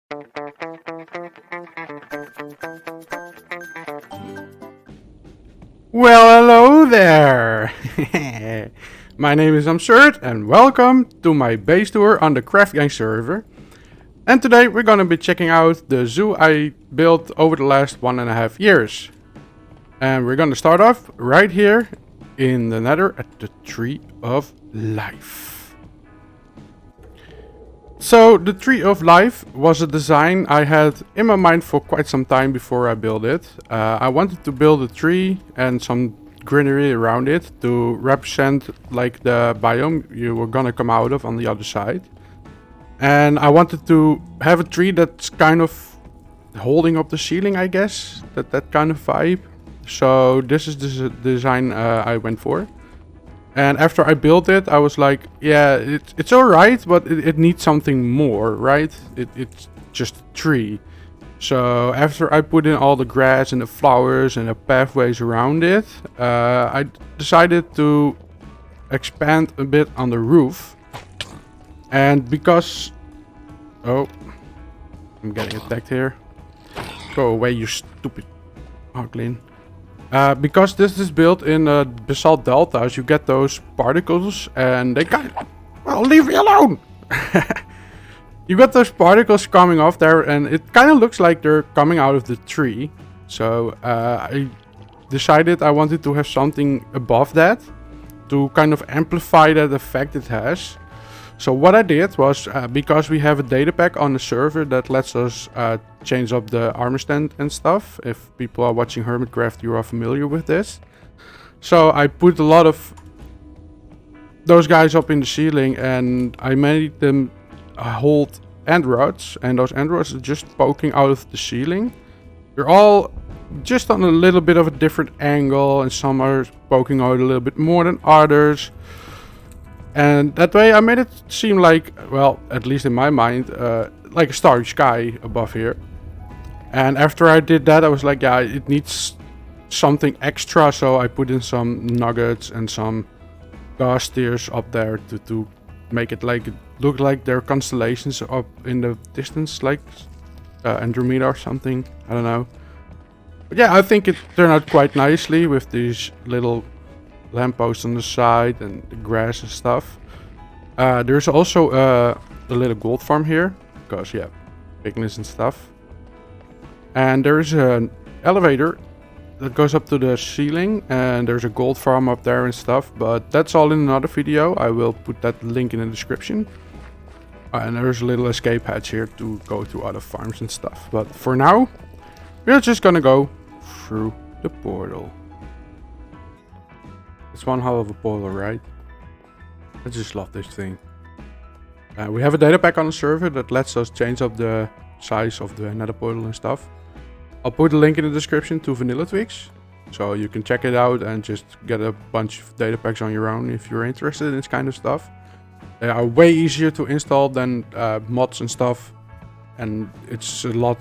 Well, hello there! My name is Amc and welcome to my base tour on the Craft Gang server. And today we're gonna be checking out the zoo I built over the last 1.5 years. And we're gonna start off right here in the Nether at the Tree of Life. So the Tree of Life was a design I had in my mind for quite some time before I built it. I wanted to build a tree and some greenery around it to represent like the biome you were gonna come out of on the other side. And I wanted to have a tree that's kind of holding up the ceiling, I guess, that kind of vibe. So this is the design I went for. And after I built it, I was like, yeah, it's alright, but it needs something more, right? It's just a tree. So after I put in all the grass and the flowers and the pathways around it, I decided to expand a bit on the roof. And because... Oh, I'm getting attacked here. Go away, you stupid hoglin. Because this is built in basalt deltas, you get those particles and they kind of... Well, leave me alone! You got those particles coming off there and it kind of looks like they're coming out of the tree. So I decided I wanted to have something above that to kind of amplify that effect it has. So what I did was, because we have a data pack on the server that lets us change up the armor stand and stuff. If people are watching Hermitcraft, you are familiar with this. So I put a lot of those guys up in the ceiling and I made them hold end rods. And those end rods are just poking out of the ceiling. They're all just on a little bit of a different angle and some are poking out a little bit more than others. And that way I made it seem like, well, at least in my mind, like a starry sky above here. And after I did that, I was like, yeah, it needs something extra. So I put in some nuggets and some gas tiers up there to make it like look like there are constellations up in the distance, like Andromeda or something. I don't know. But yeah, I think it turned out quite nicely with these little lamppost on the side and the grass and stuff. There's also a little gold farm here because yeah, piglins and stuff. And there's an elevator that goes up to the ceiling and there's a gold farm up there and stuff, but that's all in another video. I will put that link in the description. And there's a little escape hatch here to go to other farms and stuff, but for now we're just gonna go through the portal. It's one hell of a portal, right? I just love this thing. We have a data pack on the server that lets us change up the size of the nether portal and stuff. I'll put a link in the description to vanilla tweaks, so you can check it out and just get a bunch of data packs on your own if you're interested in this kind of stuff. They are way easier to install than mods and stuff, and it's a lot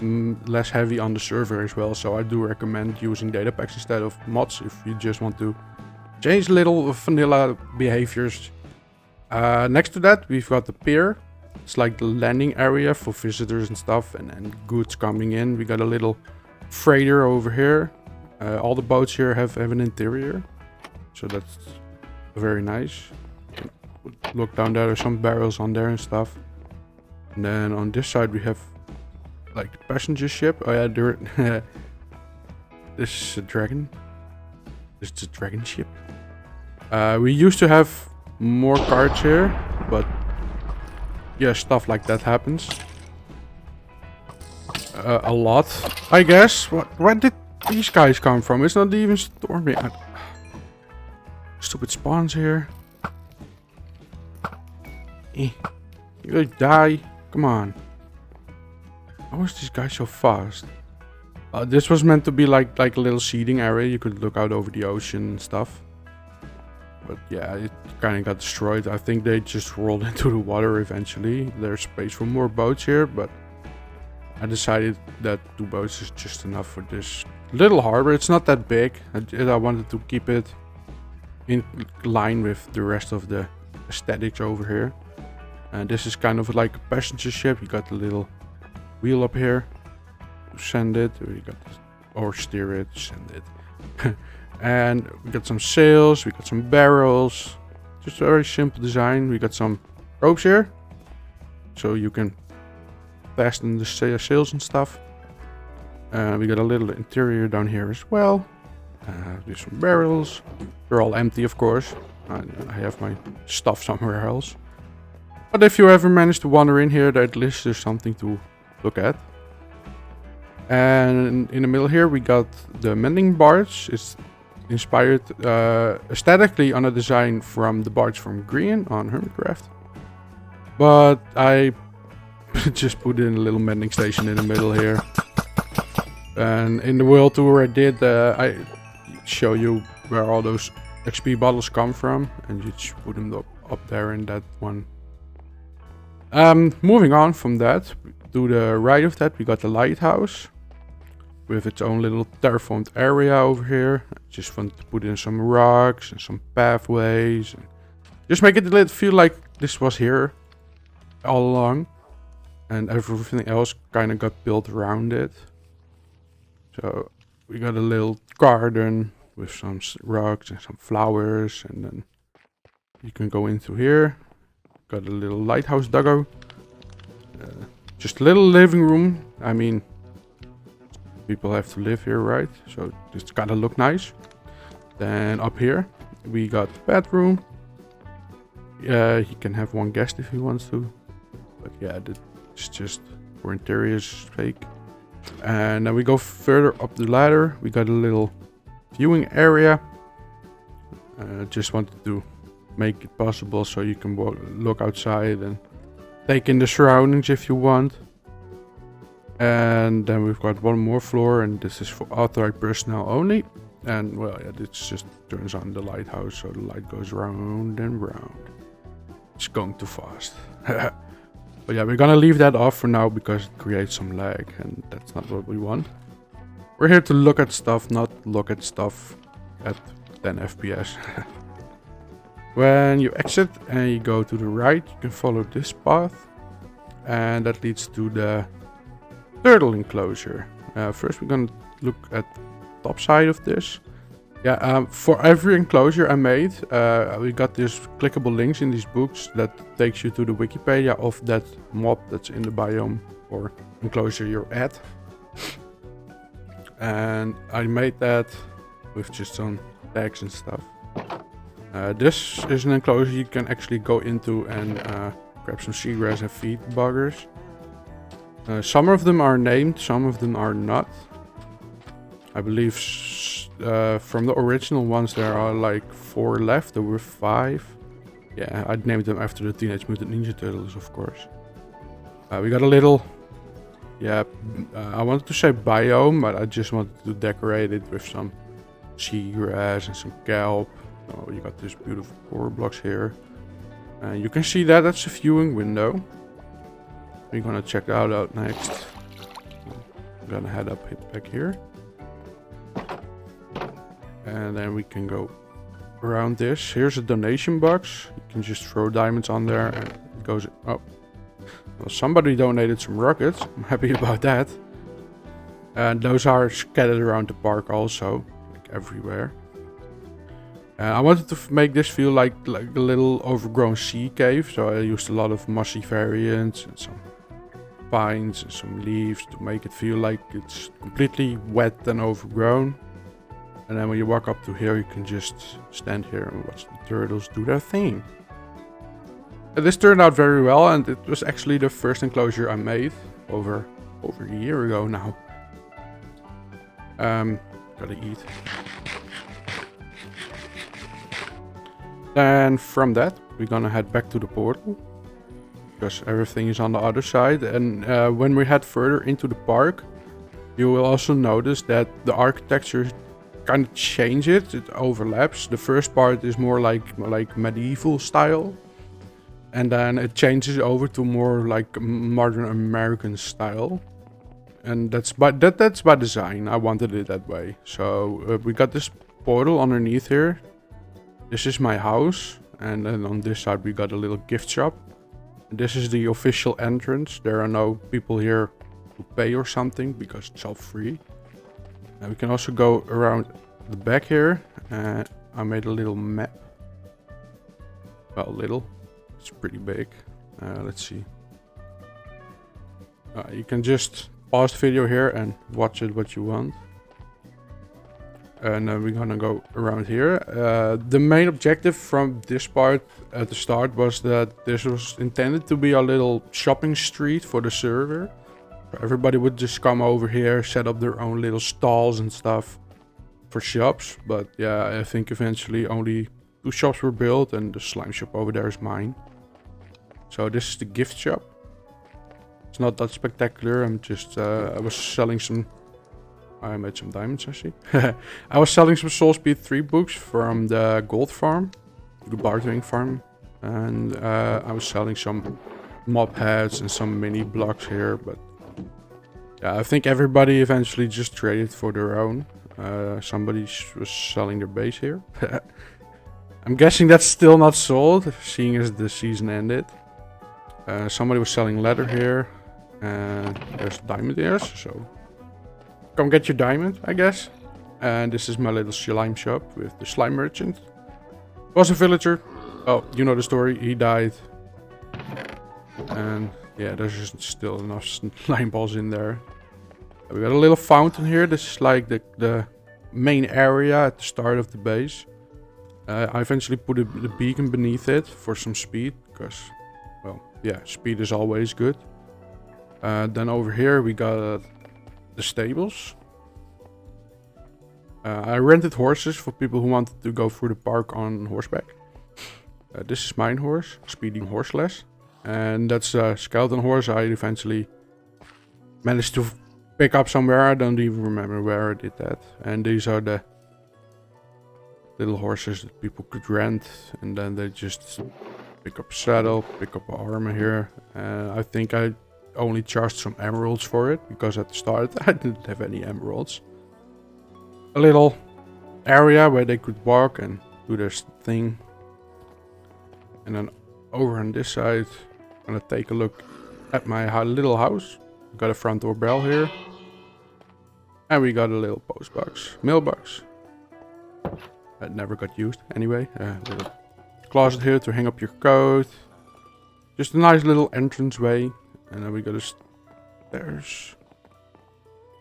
less heavy on the server as well, so I do recommend using data packs instead of mods if you just want to change little vanilla behaviors. Next to that, we've got the pier. It's like the landing area for visitors and stuff and goods coming in. We got a little freighter over here. All the boats here have an interior, so that's very nice. Look down there, there's some barrels on there and stuff. And then on this side we have like the passenger ship. Oh yeah, this is a dragon. This is a dragon ship. We used to have more carts here, but yeah, stuff like that happens. A lot, I guess. Where did these guys come from? It's not even stormy. Stupid spawns here. You guys die. Come on. How is this guy so fast? This was meant to be like a little seating area. You could look out over the ocean and stuff. But yeah, it kind of got destroyed. I think they just rolled into the water eventually. There's space for more boats here, but I decided that 2 boats is just enough for this little harbor. It's not that big. I wanted to keep it in line with the rest of the aesthetics over here. And this is kind of like a passenger ship. You got the little wheel up here to send it. We got this, or steer it, send it. And we got some sails, we got some barrels. Just a very simple design. We got some ropes here, so you can fasten the sails and stuff. We got a little interior down here as well. There's some barrels. They're all empty, of course. I have my stuff somewhere else. But if you ever manage to wander in here, at least there's something to look at. And in the middle here, we got the mending barge. It's inspired aesthetically on a design from the barge from Green on Hermitcraft. But I just put in a little mending station in the middle here. And in the world tour I did, I show you where all those XP bottles come from, and you just put them up there in that one. Moving on from that, to the right of that we got the lighthouse with its own little terraformed area over here. I just want to put in some rocks and some pathways and just make it feel like this was here all along, and everything else kind of got built around it. So we got a little garden with some rocks and some flowers, and then you can go into here. Got a little lighthouse duggo. Just a little living room. I mean, people have to live here, right? So it's gotta look nice. Then up here we got the bedroom. Yeah, he can have one guest if he wants to. But yeah, it's just for interiors fake. And then we go further up the ladder. We got a little viewing area. Just wanted to make it possible so you can look outside and take in the surroundings if you want. And then we've got one more floor, and this is for authorized personnel only. And well, yeah, this just turns on the lighthouse, so the light goes round and round. It's going too fast. But yeah, we're gonna leave that off for now because it creates some lag, and that's not what we want. We're here to look at stuff, not look at stuff at 10 FPS. When you exit and you go to the right, you can follow this path, and that leads to the turtle enclosure. First we're gonna look at the top side of this. Yeah, for every enclosure I made, we got these clickable links in these books that takes you to the Wikipedia of that mob that's in the biome or enclosure you're at. And I made that with just some tags and stuff. This is an enclosure you can actually go into and grab some seagrass and feed buggers. Some of them are named, some of them are not. I believe from the original ones there are like 4 left. There were 5. Yeah, I named them after the Teenage Mutant Ninja Turtles, of course. We got a little, yeah, I wanted to say biome, but I just wanted to decorate it with some seagrass and some kelp. Oh, you got this beautiful core blocks here. And you can see that that's a viewing window. We're gonna check that out next. I'm gonna head up back here. And then we can go around this. Here's a donation box. You can just throw diamonds on there and it goes... Oh. Well, somebody donated some rockets. I'm happy about that. And those are scattered around the park also. Like everywhere. I wanted to make this feel like a little overgrown sea cave. So I used a lot of mossy variants and some pines and some leaves to make it feel like it's completely wet and overgrown. And then when you walk up to here, you can just stand here and watch the turtles do their thing. And this turned out very well, and it was actually the first enclosure I made over a year ago now. Gotta eat. Then from that, we're gonna head back to the portal. Because everything is on the other side. And when we head further into the park, you will also notice that the architecture kind of changes. It overlaps. The first part is more like medieval style. And then it changes over to more like modern American style. And that's by design. I wanted it that way. So we got this portal underneath here. This is my house. And then on this side we got a little gift shop. This is the official entrance. There are no people here to pay or something because it's all free. And we can also go around the back here. I made a little map. Well, little. It's pretty big. Let's see. You can just pause the video here and watch it what you want. And we're gonna go around here. The main objective from this part at the start was that this was intended to be a little shopping street for the server. Everybody would just come over here, set up their own little stalls and stuff for shops. But yeah, I think eventually only 2 shops were built and the slime shop over there is mine. So this is the gift shop. It's not that spectacular. I'm just, I was selling some... I made some diamonds, I see. I was selling some Soul Speed 3 books from the gold farm, the bartering farm. And I was selling some mob heads and some mini blocks here. But yeah, I think everybody eventually just traded for their own. Somebody was selling their base here. I'm guessing that's still not sold, seeing as the season ended. Somebody was selling leather here. And there's diamond ears, so... Come get your diamond, I guess. And this is my little slime shop with the slime merchant. Was a villager. Oh, you know the story. He died. And yeah, there's just still enough slime balls in there. We got a little fountain here. This is like the main area at the start of the base. I eventually put the beacon beneath it for some speed. Because, well, yeah, speed is always good. Then over here we got... the stables. I rented horses for people who wanted to go through the park on horseback. This is mine horse, speeding horseless. And that's a skeleton horse I eventually managed to pick up somewhere. I don't even remember where I did that. And these are the little horses that people could rent. And then they just pick up a saddle, pick up armor here. I think I only charged some emeralds for it because at the start I didn't have any emeralds. A little area where they could walk and do their thing. And then over on this side, I'm gonna take a look at my little house. We got a front door bell here. And we got a little post box, mailbox. That never got used anyway. A little closet here to hang up your coat. Just a nice little entranceway. And then we got a stairs.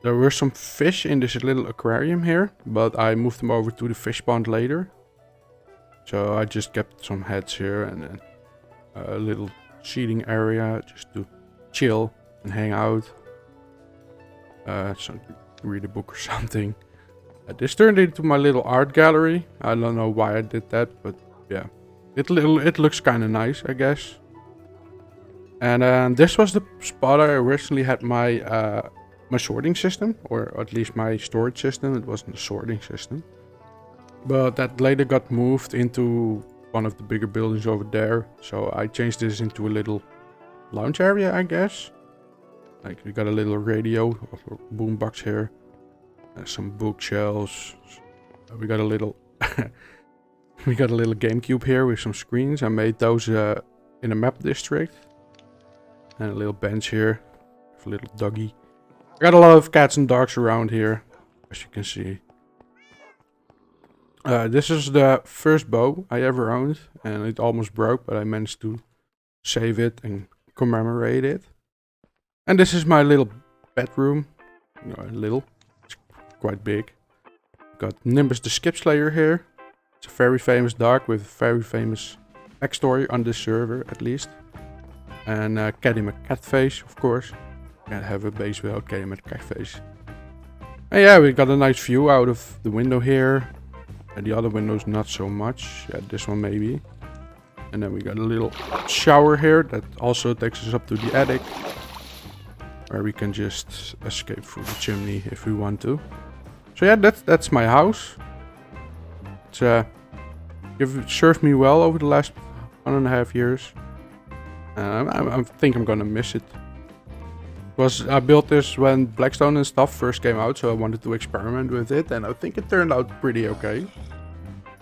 There were some fish in this little aquarium here, but I moved them over to the fish pond later. So I just kept some heads here and then a little seating area just to chill and hang out. So read a book or something. This turned into my little art gallery. I don't know why I did that, but yeah. It looks kind of nice, I guess. And this was the spot I originally had my my sorting system, or at least my storage system. It wasn't a sorting system, but that later got moved into one of the bigger buildings over there. So I changed this into a little lounge area, I guess. Like we got a little radio, boombox here, some bookshelves. We got a little we got a little GameCube here with some screens. I made those in a map district. And a little bench here with a little doggy. I got a lot of cats and dogs around here, as you can see. This is the first bow I ever owned, and it almost broke, but I managed to save it and commemorate it. And this is my little bedroom. No, little. It's quite big. Got Nimbus the Skip Slayer here. It's a very famous dog with a very famous backstory on this server, at least. And Caddy McCatface, of course. Can't have a base without Caddy McCatface. And yeah, we got a nice view out of the window here. And the other windows not so much. Yeah, this one maybe. And then we got a little shower here that also takes us up to the attic. Where we can just escape through the chimney if we want to. So yeah, that's my house. It's served me well over the last 1.5 years. I think I'm gonna miss it. I built this when Blackstone and stuff first came out, so I wanted to experiment with it, and I think it turned out pretty okay.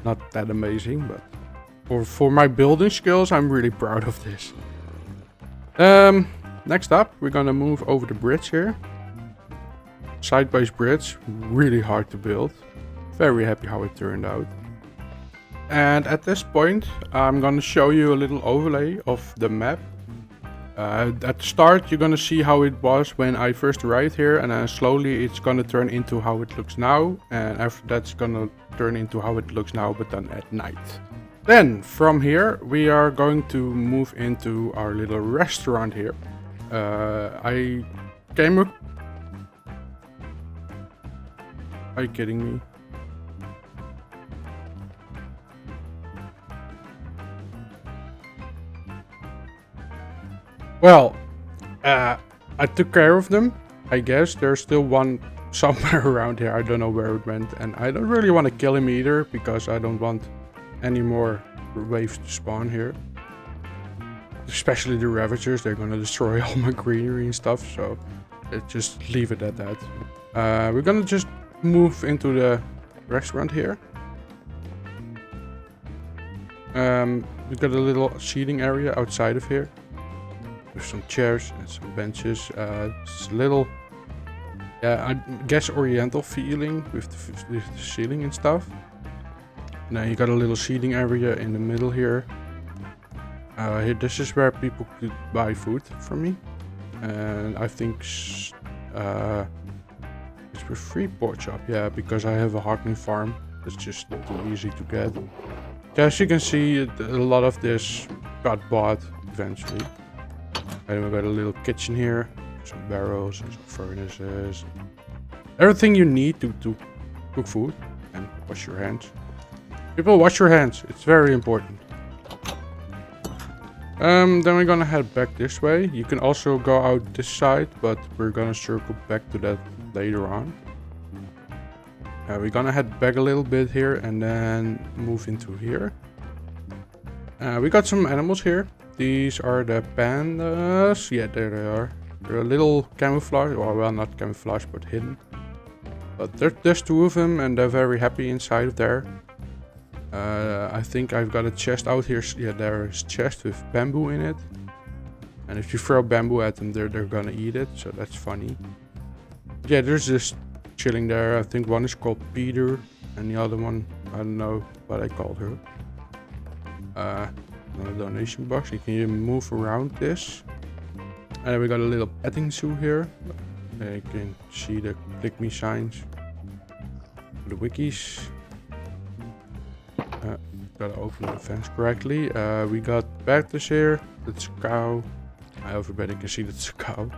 Not that amazing, but for my building skills, I'm really proud of this. Next up, we're gonna move over the bridge here. Side-base bridge, really hard to build. Very happy how it turned out. And at this point, I'm gonna show you a little overlay of the map. At the start, you're gonna see how it was when I first arrived here, and then slowly it's gonna turn into how it looks now, and after that it's gonna turn into how it looks now, but then at night. Then, from here, we are going to move into our little restaurant here. I came up... Are you kidding me? Well, I took care of them. I guess there's still one somewhere around here. I don't know where it went, and I don't really want to kill him either because I don't want any more waves to spawn here. Especially the Ravagers, they're gonna destroy all my greenery and stuff, so just leave it at that. We're gonna just move into the restaurant here. We've got a little seating area outside of here. With some chairs and some benches. It's a little, I guess, oriental feeling with the ceiling and stuff. Now you got a little seating area in the middle here. Here, this is where people could buy food from me, and I think it's with free pork chop. Yeah, because I have a Hockney farm. It's just too easy to get. As you can see, a lot of this got bought eventually. And we got a little kitchen here, some barrels and some furnaces. Everything you need to cook food and wash your hands. People, wash your hands. It's very important. Then we're gonna head back this way. You can also go out this side, but we're gonna circle back to that later on. We're gonna head back a little bit here and then move into here. We got some animals here. These are the pandas. Yeah, there they are. They're a little camouflage, or well, not camouflage, but hidden. But there's two of them, and they're very happy inside of there. I think I've got a chest out here. Yeah, there is a chest with bamboo in it. And if you throw bamboo at them, they're gonna eat it, so that's funny. Yeah, there's this chilling there. I think one is called Peter, and the other one, I don't know what I called her. Another donation box. You can move around this. And then we got a little petting zoo here. You can see the click me signs. The wikis. Gotta open the fence correctly. We got Bactus here. That's a cow. Everybody can see that's a cow.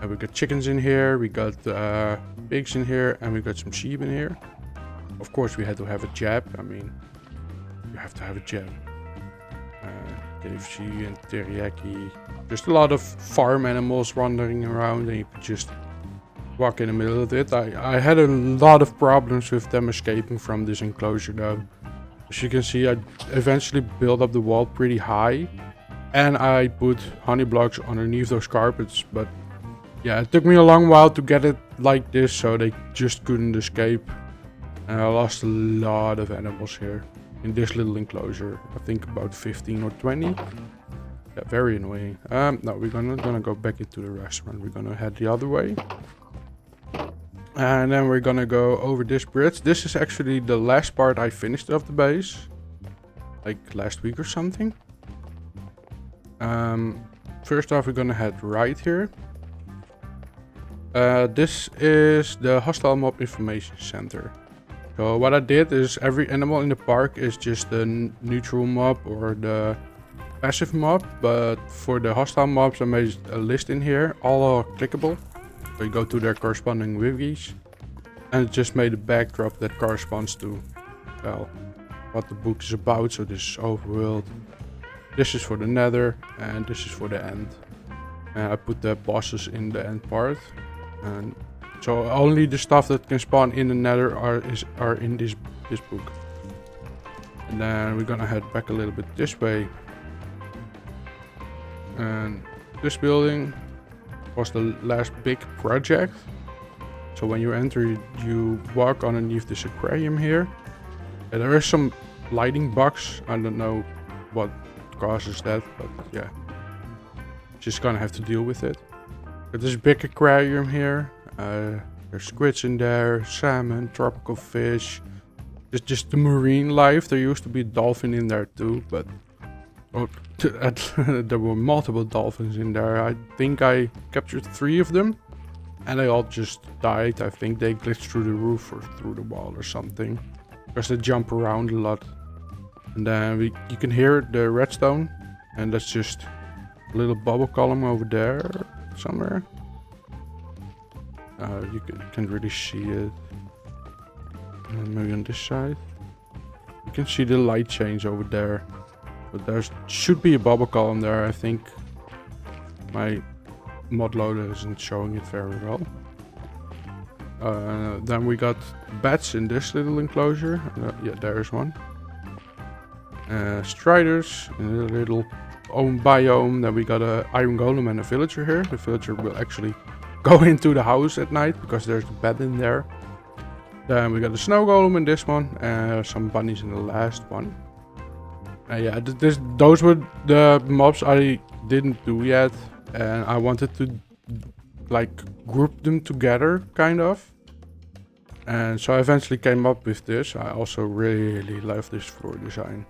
We got chickens in here. We got pigs in here. And we got some sheep in here. Of course, we had to have a jab. I mean, you have to have a jab. KFC and teriyaki. Just a lot of farm animals wandering around, and you could just walk in the middle of it. I had a lot of problems with them escaping from this enclosure though. As you can see, I eventually built up the wall pretty high, and I put honey blocks underneath those carpets, but yeah, it took me a long while to get it like this, so they just couldn't escape. And I lost a lot of animals here. In this little enclosure, I think about 15 or 20. Yeah, very annoying. No, we're gonna go back into the restaurant. We're gonna head the other way. And then we're gonna go over this bridge. This is actually the last part I finished of the base. Like last week or something. First off, we're gonna head right here. This is the Hostile Mob Information Center. So what I did is every animal in the park is just the neutral mob or the passive mob, but for the hostile mobs I made a list in here, all are clickable. So you go to their corresponding wikis, and it just made a backdrop that corresponds to, well, what the book is about. So this is overworld, this is for the nether, and this is for the end. And I put the bosses in the end part, and so only the stuff that can spawn in the nether are in this book. And then we're gonna head back a little bit this way. And this building was the last big project. So when you enter, you walk underneath this aquarium here. And there is some lighting box. I don't know what causes that, but yeah. just gonna have to deal with it. Got this big aquarium here. There's squids in there, salmon, tropical fish. It's just the marine life. There used to be a dolphin in there too, but there were multiple dolphins in there. I think I captured 3 of them, and they all just died. I think they glitched through the roof or through the wall or something, because they jump around a lot. And then you can hear the redstone, and that's just a little bubble column over there somewhere. You can't really see it. And maybe on this side. You can see the light change over there. But there should be a bubble column there. I think my mod loader isn't showing it very well. Then we got bats in this little enclosure. Yeah, there's one. Striders in a little own biome. Then we got a iron golem and a villager here. The villager will actually go into the house at night because there's a bed in there. Then we got a snow golem in this one, and some bunnies in the last one. Yeah, those were the mobs I didn't do yet, and I wanted to like group them together, kind of. And so I eventually came up with this. I also really love this floor design.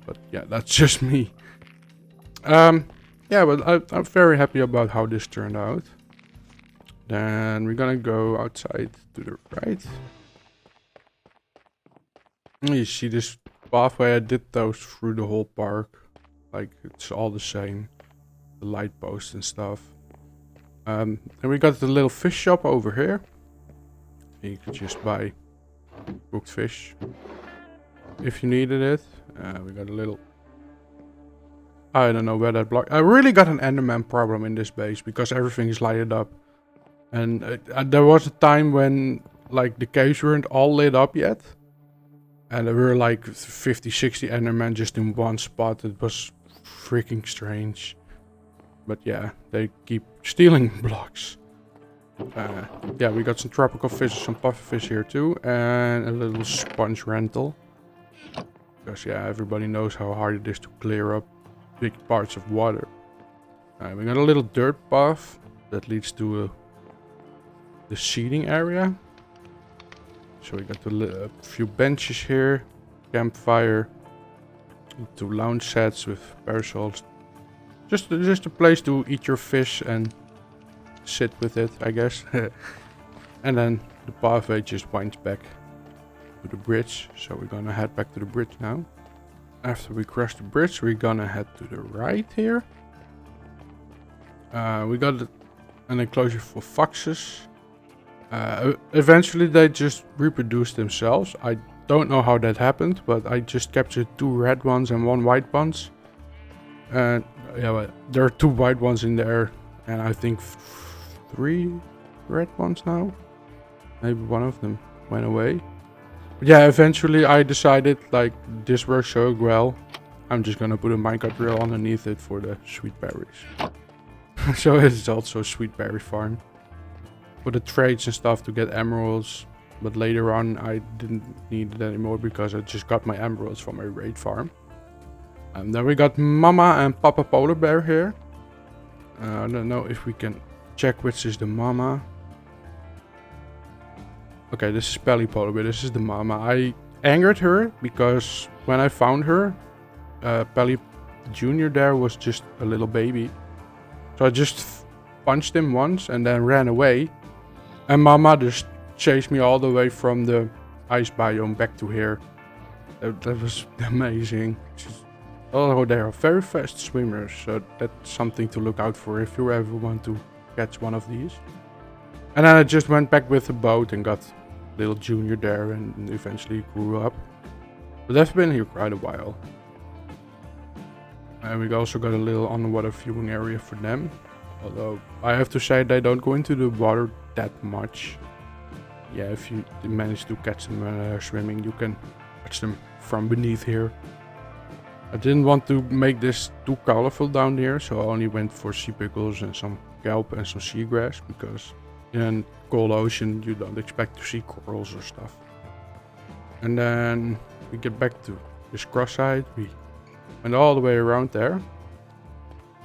But yeah, that's just me. Yeah, but I'm very happy about how this turned out. Then we're gonna go outside to the right. You see this pathway, I did those through the whole park. Like, it's all the same. The light posts and stuff. Then we got the little fish shop over here. You could just buy cooked fish if you needed it. We got a little... I don't know where that block... I really got an Enderman problem in this base because everything is lighted up. And there was a time when like the caves weren't all lit up yet. And there were like 50, 60 Endermen just in one spot. It was freaking strange. But yeah, they keep stealing blocks. Yeah, we got some tropical fish, some pufferfish here too. And a little sponge rental. Because yeah, everybody knows how hard it is to clear up big parts of water. We got a little dirt path that leads to the seating area. So we got a few benches here, campfire, 2 lounge sets with parasols. Just a place to eat your fish and sit with it, I guess. And then the pathway just winds back to the bridge. So we're gonna head back to the bridge now. After we cross the bridge, we're gonna head to the right here. We got an enclosure for foxes. Eventually they just reproduced themselves. I don't know how that happened, but I just captured 2 red ones and 1 white ones. And yeah, well, there are 2 white ones in there, and I think 3 red ones now. Maybe one of them went away. But yeah, eventually I decided like this works so well. I'm just gonna put a minecart drill underneath it for the sweet berries. So it's also a sweet berry farm. For the trades and stuff to get emeralds, but later on I didn't need it anymore because I just got my emeralds from a raid farm. And then we got Mama and Papa Polar Bear here. I don't know if we can check which is the Mama. Okay, this is Pelly Polar Bear, this is the Mama. I angered her because when I found her, Pelly Jr. there was just a little baby. So I just punched him once and then ran away. And Mama just chased me all the way from the ice biome back to here. That was amazing. Oh, they are very fast swimmers, so that's something to look out for if you ever want to catch one of these. And then I just went back with the boat and got little Junior there and eventually grew up. But they've been here quite a while. And we also got a little underwater viewing area for them. Although I have to say they don't go into the water that much. Yeah, if you manage to catch them when they're swimming, you can catch them from beneath here. I didn't want to make this too colorful down here, so I only went for sea pickles and some kelp and some seagrass, because in a cold ocean you don't expect to see corals or stuff. And then we get back to this cross side. We went all the way around there.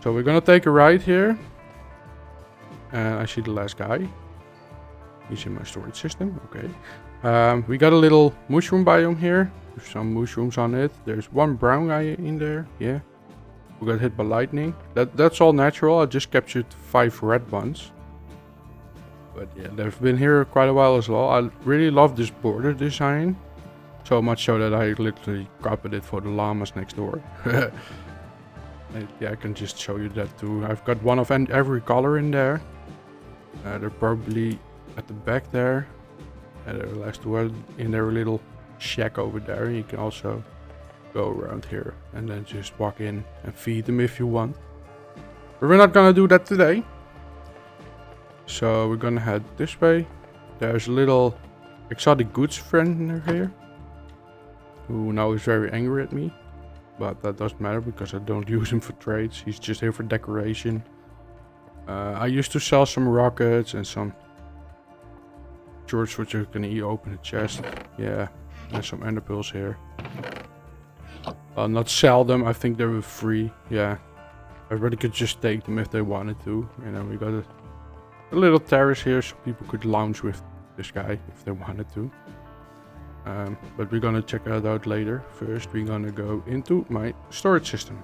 So we're gonna take a ride here. I see the last guy. He's in my storage system. Okay. We got a little mushroom biome here with some mushrooms on it. There's one brown guy in there. Yeah. We got hit by lightning. That's all natural. I just captured 5 red ones. But yeah, they've been here quite a while as well. I really love this border design. So much so that I literally copied it for the llamas next door. Yeah, I can just show you that too. I've got one of every color in there. They're probably at the back there. And the last two in their little shack over there. You can also go around here and then just walk in and feed them if you want. But we're not gonna do that today. So we're gonna head this way. There's a little exotic goods friend here who now is very angry at me. But that doesn't matter because I don't use him for trades. He's just here for decoration. I used to sell some rockets and some shorts which you can open a chest. Yeah, and some ender pearls here. I'll not sell them, I think they were free. Yeah, everybody could just take them if they wanted to. And then we got a little terrace here so people could lounge with this guy if they wanted to. But we're gonna check that out later. First we're gonna go into my storage system.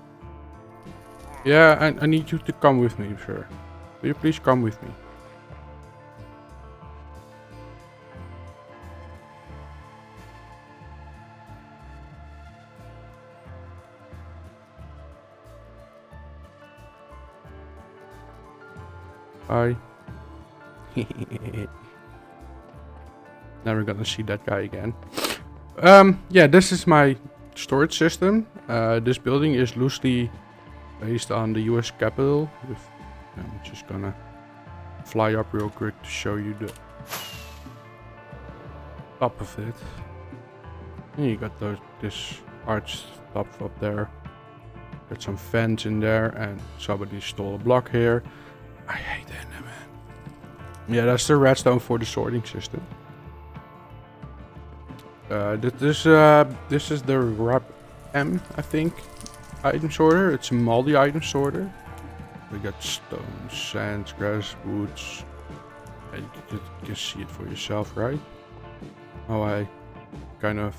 Yeah, I need you to come with me, sir. Will you please come with me? Hi. Now we're gonna see that guy again. Yeah, this is my storage system. This building is loosely based on the US Capitol. I'm just gonna fly up real quick to show you the top of it. And you got this arch top up there. Got some fence in there, and somebody stole a block here. I hate Enderman. Yeah, that's the redstone for the sorting system. This is the Wrap M, I think, item sorter. It's a multi-item sorter. We got stones, sand, grass, woods. And you can see it for yourself, right? How I kind of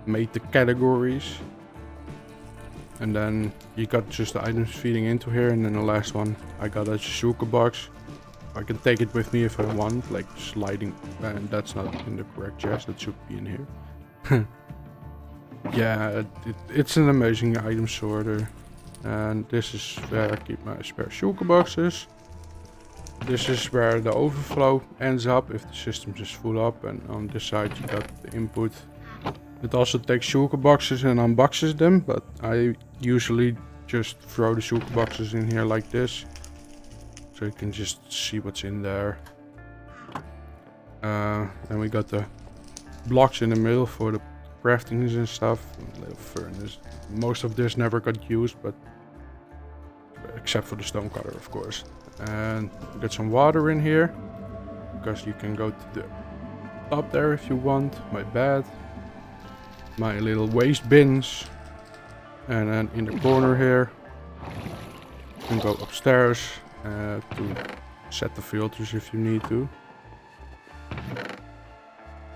made the categories. And then you got just the items feeding into here, and then the last one I got a sugar box. I can take it with me if I want, like sliding, and that's not in the correct chest, that should be in here. Yeah, it's an amazing item sorter. And this is where I keep my spare sugar boxes. This is where the overflow ends up if the system is full up, and on this side you got the input. It also takes sugar boxes and unboxes them, but I usually just throw the sugar boxes in here like this, so you can just see what's in there. Then we got the blocks in the middle for the craftings and stuff. A little furnace. Most of this never got used, but except for the stone cutter, of course. And we got some water in here because you can go to the top there if you want. My bed. My little waste bins, and then in the corner here you can go upstairs to set the filters if you need to.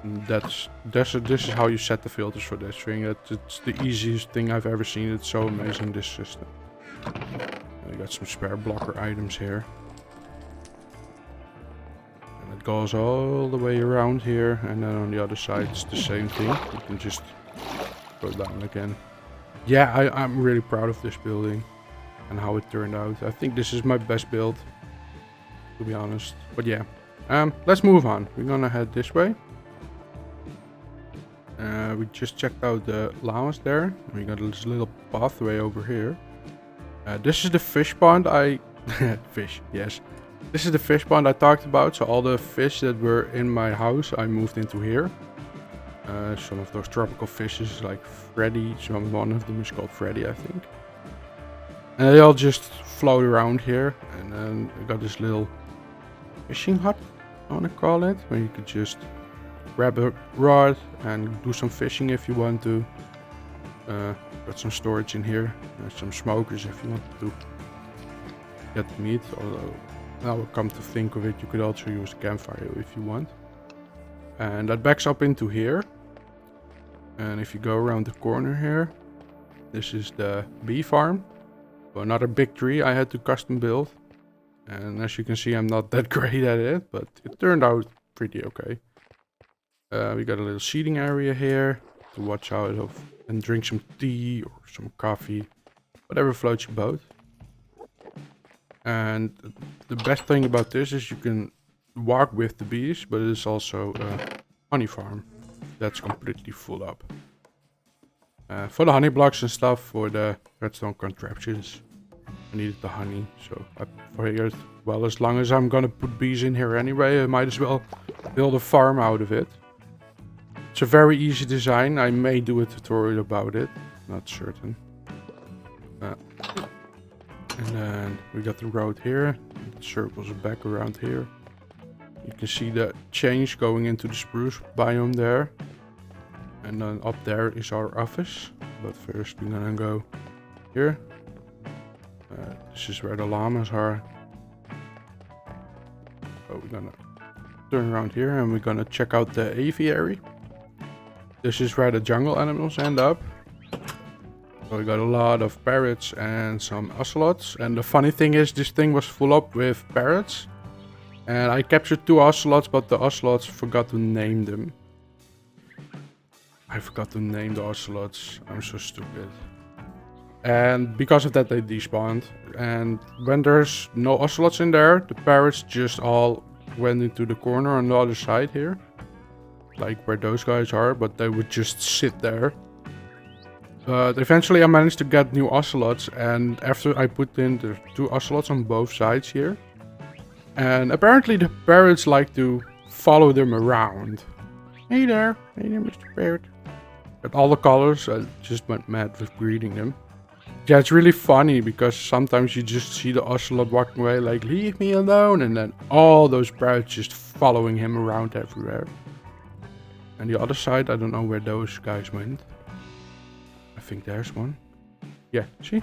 And this is how you set the filters for this thing. It's the easiest thing I've ever seen. It's so amazing, this system. I got some spare blocker items here. And it goes all the way around here, and then on the other side it's the same thing. You can just go down again. Yeah, I'm really proud of this building and how it turned out. I think this is my best build, to be honest. But yeah, let's move on. We're gonna head this way. We just checked out the llamas there. We got this little pathway over here. This is the fish pond fish, yes. This is the fish pond I talked about. So all the fish that were in my house, I moved into here. Some of those tropical fishes like Freddy, one of them is called Freddy, I think. And they all just float around here. And then I got this little fishing hut, I want to call it, where you could just grab a rod and do some fishing if you want to. Got some storage in here, some smokers if you want to get the meat. Although now I come to think of it, you could also use a campfire if you want. And that backs up into here. And if you go around the corner here, this is the bee farm. So another big tree I had to custom build. And as you can see, I'm not that great at it, but it turned out pretty okay. We got a little seating area here to watch out of and drink some tea or some coffee, whatever floats your boat. And the best thing about this is you can walk with the bees, but it is also a honey farm that's completely full up. For the honey blocks and stuff, for the redstone contraptions, I needed the honey, so I figured, well, as long as I'm gonna put bees in here anyway, I might as well build a farm out of it. It's a very easy design. I may do a tutorial about it, not certain. And then we got the road here, it circles back around here. You can see the change going into the spruce biome there. And then up there is our office, but first we're gonna go here. This is where the llamas are. So we're gonna turn around here and we're gonna check out the aviary. This is where the jungle animals end up. So we got a lot of parrots and some ocelots. And the funny thing is, this thing was full up with parrots. And I captured 2 ocelots, but the ocelots forgot to name them. I forgot to name the ocelots. I'm so stupid. And because of that, they despawned. And when there's no ocelots in there, the parrots just all went into the corner on the other side here. Like where those guys are, but they would just sit there. But eventually I managed to get new ocelots, and after I put in the 2 ocelots on both sides here. And apparently the parrots like to follow them around. Hey there, Mr. Parrot. Got all the colors, I just went mad with breeding them. Yeah, it's really funny because sometimes you just see the ocelot walking away like, leave me alone, and then all those parrots just following him around everywhere. And the other side, I don't know where those guys went. I think there's one. Yeah, see?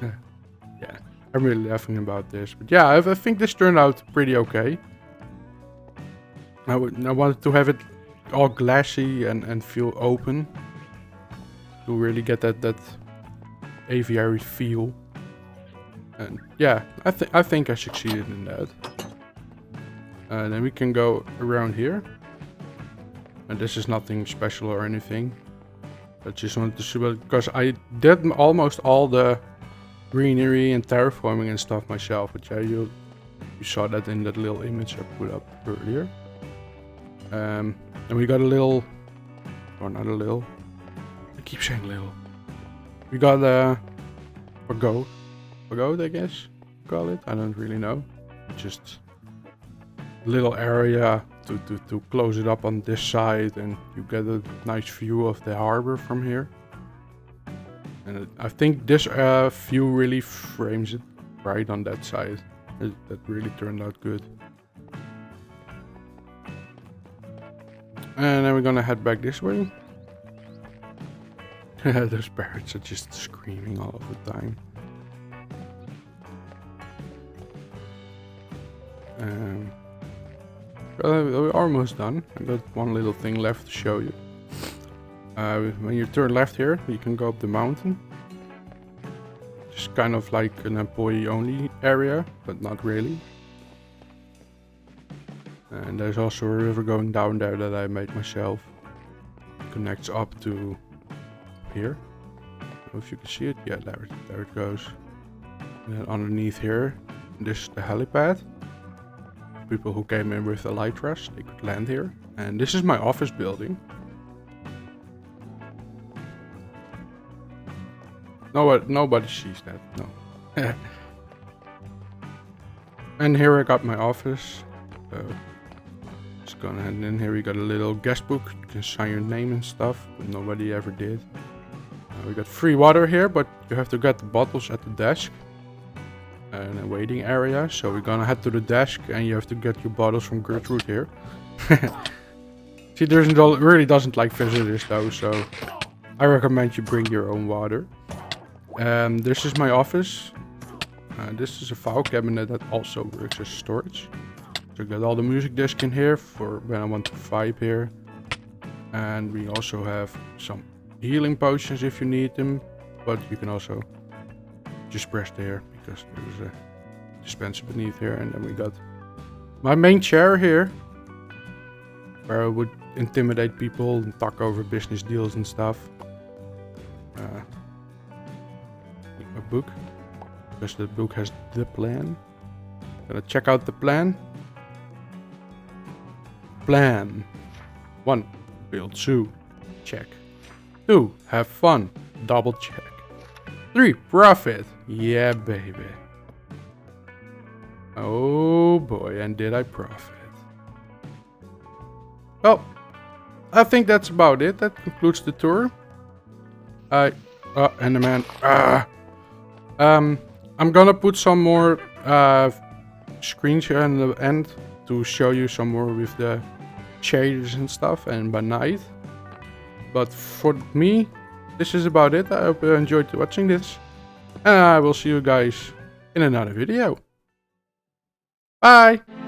Yeah, I'm really laughing about this. But yeah, I think this turned out pretty okay. I wanted to have it all glassy and feel open. To really get that aviary feel. And yeah, I think I succeeded in that. And then we can go around here. And this is nothing special or anything. I just wanted to see, because I did almost all the greenery and terraforming and stuff myself. But yeah, you saw that in that little image I put up earlier. And we got a little, or not a little, I keep saying little. We got a pagode, I guess you call it. I don't really know. Just a little area to close it up on this side, and you get a nice view of the harbor from here. And I think this view really frames it right on that side. That really turned out good. And then we're gonna head back this way. Those parrots are just screaming all of the time. We're almost done. I got one little thing left to show you. When you turn left here, you can go up the mountain. Just kind of like an employee-only area, but not really. And there's also a river going down there that I made myself. It connects up to here. I don't know if you can see it. Yeah, there it goes. And then underneath here, this is the helipad. People who came in with the light rush, they could land here. And this is my office building. Nobody sees that, no. And here I got my office. So just gonna head in here. We got a little guest book. You can sign your name and stuff, but nobody ever did. We got free water here, but you have to get the bottles at the desk. And a waiting area. So we're gonna head to the desk, and you have to get your bottles from Gertrude here. She really doesn't like visitors though, so I recommend you bring your own water. This is my office. This is a file cabinet that also works as storage. So I got all the music disc in here for when I want to vibe here. And we also have some healing potions if you need them. But you can also just press there because there's a dispenser beneath here. And then we got my main chair here, where I would intimidate people and talk over business deals and stuff. A book, because the book has the plan. Gonna check out the plan. Plan 1. Build zoo. Check. 2. Have fun. Double check. 3. Profit. Yeah, baby. Oh boy, and did I profit. Well, I think that's about it. That concludes the tour. Enderman. I'm gonna put some more screens here in the end to show you some more with the shaders and stuff and by night. But for me, this is about it. I hope you enjoyed watching this. And I will see you guys in another video. Bye!